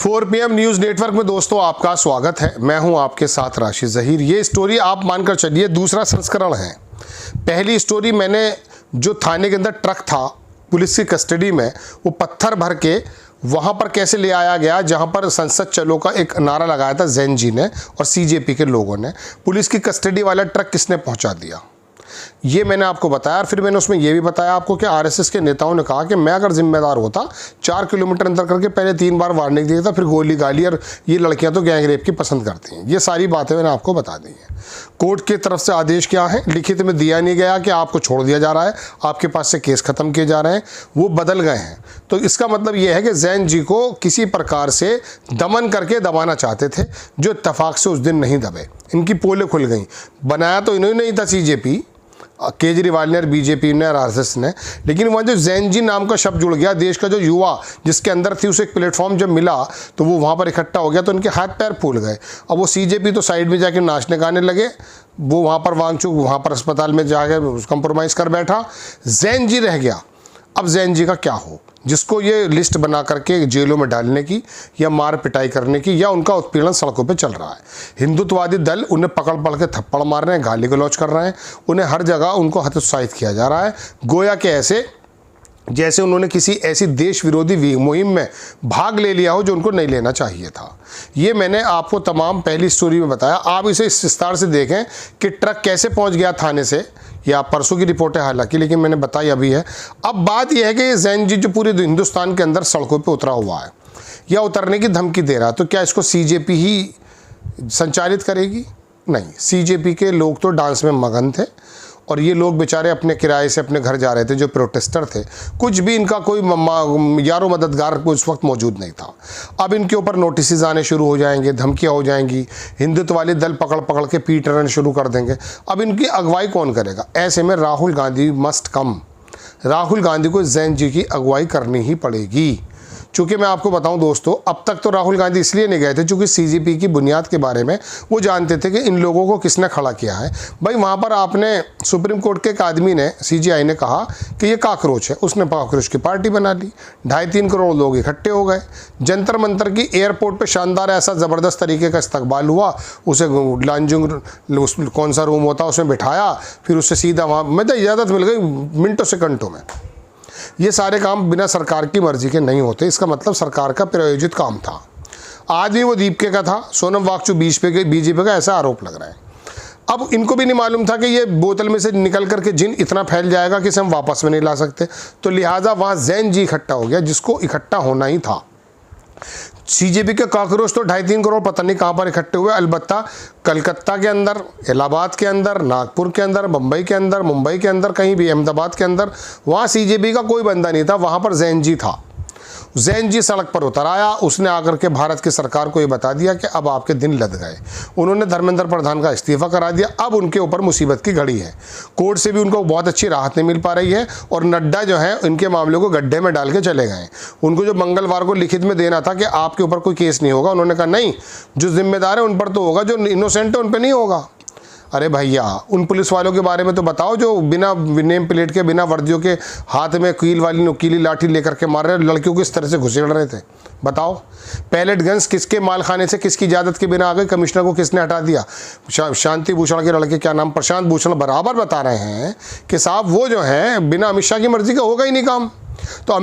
4 PM news network में दोस्तों आपका स्वागत है। मैं हूं आपके साथ राशिद ज़हीर। ये स्टोरी आप मानकर चलिए दूसरा संस्करण है। पहली स्टोरी मैंने जो थाने के अंदर ट्रक था पुलिस की कस्टडी में, वो पत्थर भर के वहाँ पर कैसे ले आया गया, जहाँ पर संसद चलो का एक नारा लगाया था जैन जी ने और CJP के लोगों ने। पुलिस की कस्टडी वाला ट्रक किसने पहुँचा दिया, ये मैंने आपको बताया। और फिर मैंने उसमें यह भी बताया आपको कि RSS के नेताओं ने कहा कि मैं अगर जिम्मेदार होता 4 किलोमीटर अंदर करके पहले 3 बार वार्निंग दिया था, फिर गोली गाली, और ये लड़कियां तो गैंग रेप की पसंद करती हैं। ये सारी बातें मैंने आपको बता दी हैं। कोर्ट की तरफ से आदेश क्या है, लिखित में दिया नहीं गया कि आपको छोड़ दिया जा रहा है, आपके पास से केस खत्म किए जा रहे हैं, वो बदल गए हैं। तो इसका मतलब ये है कि जैन जी को किसी प्रकार से दमन करके दबाना चाहते थे, जो इत्तेफाक से उस दिन नहीं दबे। इनकी पोलें खुल गई। बनाया तो इन्होंने नहीं था CJP, केजरीवाल ने और BJP ने और RSS ने, लेकिन वहाँ जो जैन जी नाम का शब्द जुड़ गया, देश का जो युवा जिसके अंदर थी, उसे एक प्लेटफॉर्म जब मिला तो वो वहाँ पर इकट्ठा हो गया, तो उनके हाथ पैर फूल गए। अब वो CJP तो साइड में जाके नाचने गाने लगे, वो वहाँ पर वांगचुक वहाँ पर अस्पताल में जाके कंप्रोमाइज़ कर बैठा, जैन जी रह गया। अब जैन जी का क्या हो, जिसको ये लिस्ट बना करके जेलों में डालने की या मार पिटाई करने की या उनका उत्पीड़न सड़कों पे चल रहा है। हिंदुत्ववादी दल उन्हें पकड़ पकड़ के थप्पड़ मार रहे हैं, गाली गलौज कर रहे हैं, उन्हें हर जगह उनको हतोत्साहित किया जा रहा है, गोया के ऐसे जैसे उन्होंने किसी ऐसी देश विरोधी मुहिम में भाग ले लिया हो जो उनको नहीं लेना चाहिए था। ये मैंने आपको तमाम पहली स्टोरी में बताया। आप इसे इस विस्तार से देखें कि ट्रक कैसे पहुंच गया थाने से। या परसों की रिपोर्ट है हालांकि, लेकिन मैंने बताई अभी है। अब बात यह है कि ये जैन जी जो पूरे हिंदुस्तान के अंदर सड़कों पे उतरा हुआ है या उतरने की धमकी दे रहा है, तो क्या इसको CJP ही संचालित करेगी? नहीं, CJP के लोग तो डांस में मगन थे और ये लोग बेचारे अपने किराए से अपने घर जा रहे थे। जो प्रोटेस्टर थे, कुछ भी इनका कोई यारो मददगार उस वक्त मौजूद नहीं था। अब इनके ऊपर नोटिस आने शुरू हो जाएंगे, धमकियां हो जाएंगी, हिंदुत्व वाले दल पकड़ पकड़ के पीट रन शुरू कर देंगे। अब इनकी अगुवाई कौन करेगा? ऐसे में राहुल गांधी मस्ट कम। राहुल गांधी को जैन जी की अगुवाई करनी ही पड़ेगी। चूँकि मैं आपको बताऊं दोस्तों, अब तक तो राहुल गांधी इसलिए नहीं गए थे चूँकि CJP की बुनियाद के बारे में वो जानते थे कि इन लोगों को किसने खड़ा किया है। भाई वहाँ पर आपने सुप्रीम कोर्ट के एक आदमी ने, CGI ने कहा कि ये काकरोच है, उसने काकरोच की पार्टी बना ली। 2.5-3 करोड़ लोग इकट्ठे हो गए। जंतर मंतर की एयरपोर्ट पर शानदार ऐसा ज़बरदस्त तरीके का इस्तकबाल हुआ। उसे लांजुंग कौन सा रूम होता उसमें बिठाया, फिर उससे सीधा वहाँ मतलब इजाज़त मिल गई मिनटों सेकंडों में। ये सारे काम बिना सरकार की मर्जी के नहीं होते। इसका मतलब सरकार का प्रायोजित काम था। आदमी वो दीपके का था, सोनम वांगचुक BJP का, ऐसा आरोप लग रहा है। अब इनको भी नहीं मालूम था कि ये बोतल में से निकल करके जिन इतना फैल जाएगा कि इसे हम वापस में नहीं ला सकते। तो लिहाजा वहाँ जैन जी इकट्ठा हो गया, जिसको इकट्ठा होना ही था। CJP के काकरोच तो 2.5-3 करोड़ पता नहीं कहाँ पर इकट्ठे हुए। अलबत्ता कलकत्ता के अंदर, इलाहाबाद के अंदर, नागपुर के अंदर, बम्बई के अंदर, मुंबई के अंदर, कहीं भी अहमदाबाद के अंदर, वहाँ CJP का कोई बंदा नहीं था। वहाँ पर जैन जी था। जैन जी सड़क पर उतर आया। उसने आकर के भारत की सरकार को ये बता दिया कि अब आपके दिन लद गए। उन्होंने धर्मेंद्र प्रधान का इस्तीफा करा दिया। अब उनके ऊपर मुसीबत की घड़ी है। कोर्ट से भी उनको बहुत अच्छी राहत नहीं मिल पा रही है और नड्डा जो है इनके मामलों को गड्ढे में डाल के चले गए। उनको जो मंगलवार को लिखित में देना था कि आपके ऊपर कोई केस नहीं होगा, उन्होंने कहा नहीं, जो जिम्मेदार है उन पर तो होगा, जो इनोसेंट है उन पर नहीं होगा। अरे भैया, उन पुलिस वालों के बारे में तो बताओ जो बिना नेम प्लेट के, बिना वर्दियों के, हाथ में कील वाली नुकीली लाठी लेकर के मार रहे लड़कियों को इस तरह से घुसेड़ रहे थे। बताओ, पैलेट गन्स किसके मालखाने से किसकी इजाज़त के बिना आ गए? कमिश्नर को किसने हटा दिया? शांति भूषण के लड़के, क्या नाम, प्रशांत भूषण, बराबर बता रहे हैं कि साहब वो जो है बिना अमित शाह की मर्जी का होगा ही नहीं काम। तो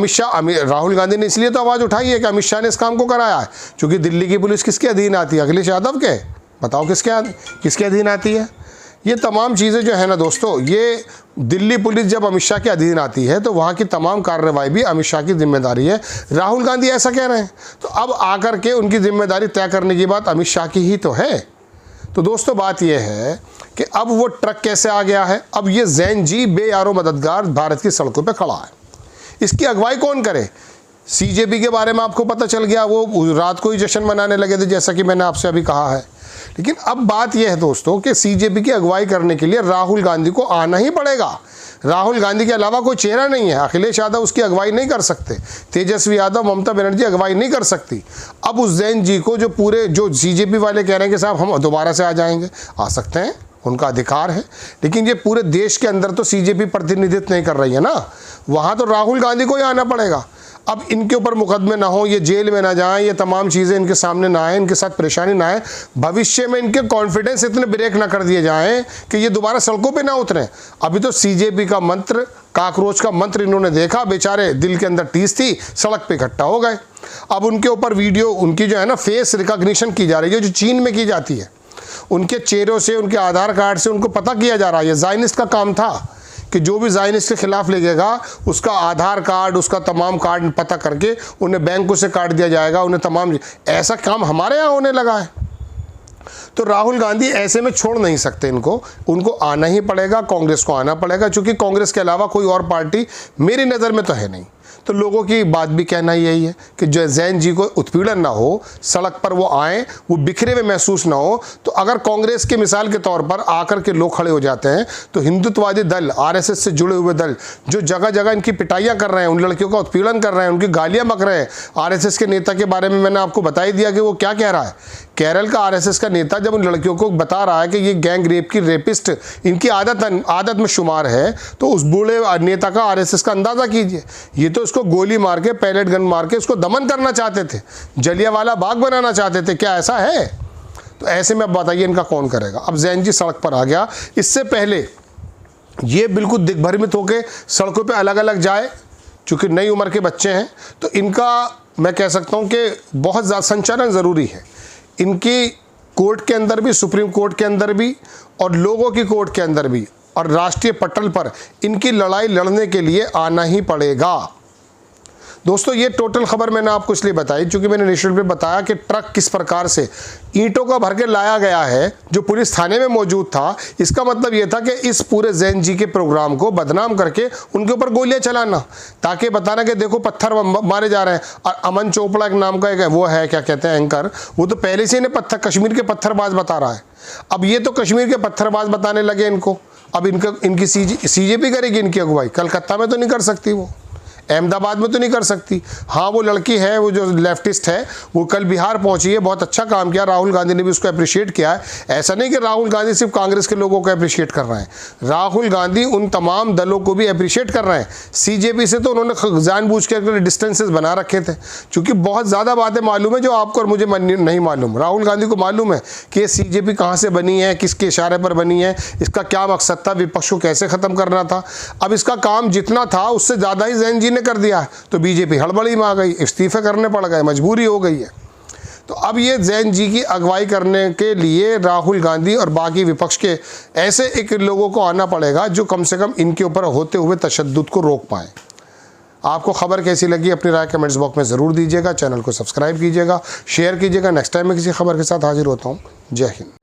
राहुल गांधी ने इसलिए तो आवाज़ उठाई है कि अमित शाह ने इस काम को कराया है। क्योंकि दिल्ली की पुलिस किसके अधीन आती है? अखिलेश यादव के। बताओ किसके अधीन आती है? ये तमाम चीज़ें जो है ना दोस्तों, ये दिल्ली पुलिस जब अमित शाह के अधीन आती है तो वहाँ की तमाम कार्रवाई भी अमित शाह की जिम्मेदारी है। राहुल गांधी ऐसा कह रहे हैं, तो अब आकर के उनकी जिम्मेदारी तय करने की बात अमित शाह की ही तो है। तो दोस्तों बात यह है कि अब वो ट्रक कैसे आ गया है। अब ये जैन जी बेयारो मददगार भारत की सड़कों पर खड़ा है। इसकी अगुवाई कौन करे? CJP के बारे में आपको पता चल गया, वो रात को ही जश्न मनाने लगे थे, जैसा कि मैंने आपसे अभी कहा है। लेकिन अब बात यह है दोस्तों कि CJP की अगुवाई करने के लिए राहुल गांधी को आना ही पड़ेगा। राहुल गांधी के अलावा कोई चेहरा नहीं है। अखिलेश यादव उसकी अगुवाई नहीं कर सकते, तेजस्वी यादव, ममता बनर्जी अगुवाई नहीं कर सकती। अब उस जैन जी को जो CJP वाले कह रहे हैं कि साहब हम दोबारा से आ जाएंगे, आ सकते हैं, उनका अधिकार है। लेकिन ये पूरे देश के अंदर तो CJP प्रतिनिधित्व नहीं कर रही है ना, वहाँ तो राहुल गांधी को ही आना पड़ेगा। अब इनके ऊपर मुकदमे ना हो, ये जेल में ना जाएं, ये तमाम चीज़ें इनके सामने ना आए, इनके साथ परेशानी ना आए, भविष्य में इनके कॉन्फिडेंस इतने ब्रेक ना कर दिए जाएं कि ये दोबारा सड़कों पे ना उतरें। अभी तो सीजेपी का मंत्र, काकरोच का मंत्र इन्होंने देखा, बेचारे दिल के अंदर टीस थी, सड़क पे इकट्ठा हो गए। अब उनके ऊपर वीडियो, उनकी जो है ना फेस रिकॉग्निशन की जा रही है, जो चीन में की जाती है। उनके चेहरों से, उनके आधार कार्ड से उनको पता किया जा रहा है। ये ज़ायनिस्ट का काम था कि जो भी ज़ायनिस्ट के खिलाफ लगेगा उसका आधार कार्ड, उसका तमाम कार्ड पता करके उन्हें बैंकों से काट दिया जाएगा, उन्हें तमाम। ऐसा काम हमारे यहाँ होने लगा है। तो राहुल गांधी ऐसे में छोड़ नहीं सकते इनको, उनको आना ही पड़ेगा, कांग्रेस को आना पड़ेगा, क्योंकि कांग्रेस के अलावा कोई और पार्टी मेरी नज़र में तो है नहीं। तो लोगों की बात भी कहना यही है कि जो जैन जी को उत्पीड़न ना हो, सड़क पर वो आएँ, वो बिखरे हुए महसूस ना हो। तो अगर कांग्रेस के मिसाल के तौर पर आकर के लोग खड़े हो जाते हैं, तो हिंदुत्ववादी दल, आरएसएस से जुड़े हुए दल जो जगह जगह इनकी पिटाइयाँ कर रहे हैं, उन लड़कियों का उत्पीड़न कर रहे हैं, उनकी गालियाँ बक रहे हैं। आरएसएस के नेता के बारे में मैंने आपको बता ही दिया कि वो क्या कह रहा है। केरल का आरएसएस का नेता जब उन लड़कियों को बता रहा है कि ये गैंग रेप की रेपिस्ट इनकी आदत में शुमार है, तो उस बूढ़े नेता का, आरएसएस का अंदाज़ा कीजिए। ये तो इसको गोली मार के, पैलेट गन मार के उसको दमन करना चाहते थे, जलियांवाला बाग बनाना चाहते थे। क्या ऐसा है? तो ऐसे में अब बताइए इनका कौन करेगा। अब जैन जी सड़क पर आ गया। इससे पहले ये बिल्कुल दिग्भ्रमित होकर सड़कों पर अलग अलग जाए, चूँकि नई उम्र के बच्चे हैं, तो इनका मैं कह सकता हूँ कि बहुत ज़्यादा संचालन ज़रूरी है। इनकी कोर्ट के अंदर भी, सुप्रीम कोर्ट के अंदर भी, और लोगों की कोर्ट के अंदर भी, और राष्ट्रीय पटल पर इनकी लड़ाई लड़ने के लिए आना ही पड़ेगा। दोस्तों, ये टोटल खबर मैंने आपको इसलिए बताई क्योंकि मैंने इनिशियल में बताया कि ट्रक किस प्रकार से ईंटों का भर के लाया गया है जो पुलिस थाने में मौजूद था। इसका मतलब ये था कि इस पूरे जैन जी के प्रोग्राम को बदनाम करके उनके ऊपर गोलियां चलाना, ताकि बताना कि देखो पत्थर मारे जा रहे हैं। और अमन चोपड़ा एक नाम का एक वो है, क्या कहते हैं, एंकर, वो तो पहले से इन्हें कश्मीर के पत्थरबाज बता रहा है। अब ये तो कश्मीर के पत्थरबाज बताने लगे इनको। अब इनकी सीजेपी करेगी इनकी अगुवाई। कलकत्ता में तो नहीं कर सकती, वो अहमदाबाद में तो नहीं कर सकती। हाँ, वो लड़की है, वो जो लेफ्टिस्ट है, वो कल बिहार पहुंची है, बहुत अच्छा काम किया, राहुल गांधी ने भी उसको अप्रिशिएट किया है। ऐसा नहीं कि राहुल गांधी सिर्फ कांग्रेस के लोगों को अप्रिशिएट कर रहे हैं, राहुल गांधी उन तमाम दलों को भी अप्रिशिएट कर रहे हैं। सीजेपी से तो उन्होंने जानबूझ के डिस्टेंसेस बना रखे थे, क्योंकि बहुत ज़्यादा बातें मालूम है जो आपको और मुझे नहीं मालूम। राहुल गांधी को मालूम है कि ये सीजेपी कहाँ से बनी है, किसके इशारे पर बनी है, इसका क्या मकसद था, विपक्ष को कैसे ख़त्म करना था। अब इसका काम जितना था उससे ज़्यादा ही जैन जी कर दिया है, तो बीजेपी हड़बड़ी में आ गई, इस्तीफे करने पड़ गए, मजबूरी हो गई है। तो अब ये जैन जी की अगुवाई करने के लिए राहुल गांधी और बाकी विपक्ष के ऐसे एक लोगों को आना पड़ेगा जो कम से कम इनके ऊपर होते हुए तशद्दुद को रोक पाए। आपको खबर कैसी लगी अपनी राय कमेंट्स बॉक्स में ज़रूर दीजिएगा। चैनल को सब्सक्राइब कीजिएगा, शेयर कीजिएगा। नेक्स्ट टाइम मैं किसी खबर के साथ हाजिर होता हूँ। जय हिंद।